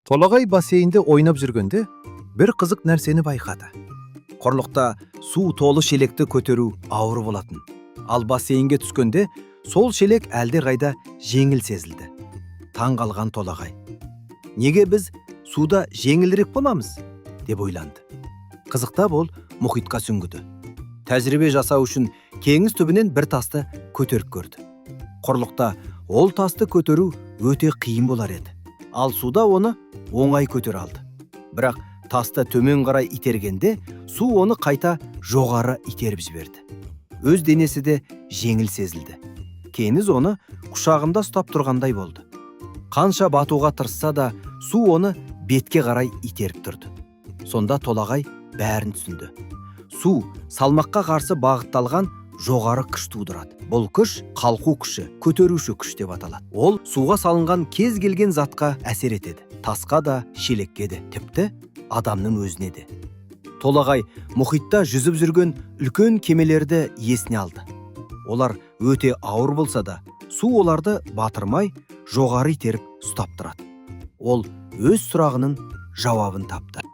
Толагай бассейнде ойнап жүргенде бір қызық нәрсені байқады. Құрлықта су толы шелекті көтеру ауыр болатын. Ал бассейнге түскенде сол шелек әлде қайда жеңіл сезілді. Таң қалған Толагай. Неге біз суда жеңілірек боламыз? Деп ойланды. Қызықтап ол мұхитқа сүңгіді. Тәжірибе жасау үшін теңіз түбінен бір тасты көтеріп көрді. Құрлықта ол тасты көтеру өте қиын болар еді. Ал суда оны оңай көтере алды. Бірақ тасты төмен қарай itергенде су оны қайта жоғары итеріп жіберді. Өз денесі де жеңіл сезілді. Теңіз оны құшағында ұстап тұрғандай болды. Қанша батуға тырысса да су оны бетке қарай итеріп тұрды. Сонда Толагай бәрін түсінді. Су салмаққа қарсы бағытталған жоғары күш тудырады. Бұл күш қалқу күші, көтеруші күш деп аталады. Ол суға салынған кез келген затқа әсер етеді. Тасқа да, шелекке де, тіпті адамның өзіне де. Толагай мұхитта жүзіп жүрген үлкен кемелерді есіне алды. Олар өте ауыр болса да, су оларды батырмай, жоғары итеріп ұстап тұрады. Ол өз сұрағының жауабын тапты.